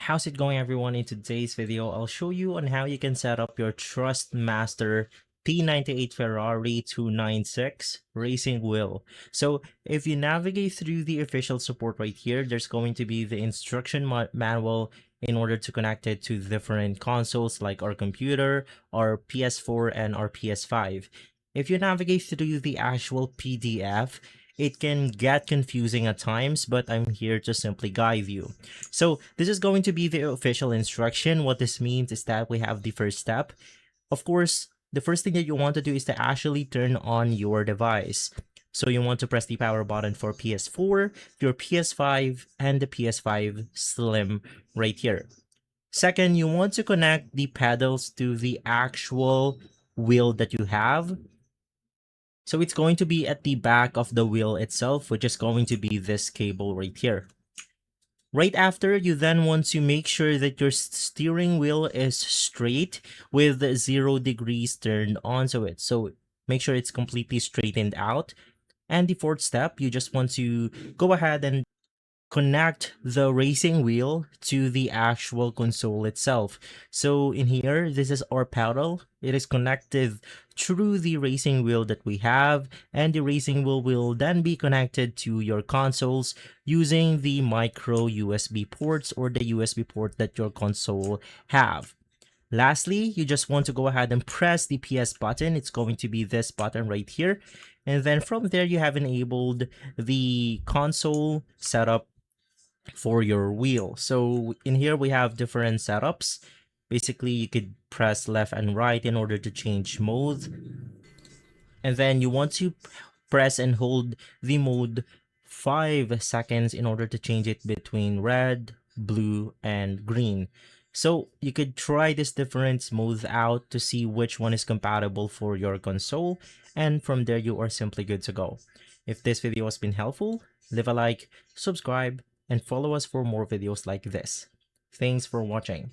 How's it going, everyone? In today's video, I'll show you on how you can set up your Thrustmaster T98 Ferrari 296 Racing Wheel. So if you navigate through the official support right here, there's going to be the instruction manual in order to connect it to different consoles like our computer, our PS4, and our PS5. If you navigate through the actual PDF, it can get confusing at times, but I'm here to simply guide you. So this is going to be the official instruction. What this means is that we have the first step. Of course, the first thing that you want to do is to actually turn on your device. So you want to press the power button for PS4, your PS5, and the PS5 Slim right here. Second, you want to connect the pedals to the actual wheel that you have. So it's going to be at the back of the wheel itself, which is going to be this cable right here. Right after, you then want to make sure that your steering wheel is straight with 0 degrees turned onto it. So make sure it's completely straightened out. And the fourth step, you just want to go ahead and connect the racing wheel to the actual console itself. So in here, this is our pedal. It is connected through the racing wheel that we have, and the racing wheel will then be connected to your consoles using the micro USB ports or the USB port that your console have. Lastly, you just want to go ahead and press the PS button. It's going to be this button right here. And then from there, you have enabled the console setup for your wheel. So in here we have different setups. Basically, you could press left and right in order to change mode. And then you want to press and hold the mode 5 seconds in order to change it between red, blue, and green. So you could try this different modes out to see which one is compatible for your console, and from there you are simply good to go. If this video has been helpful, leave a like, subscribe, and follow us for more videos like this. Thanks for watching.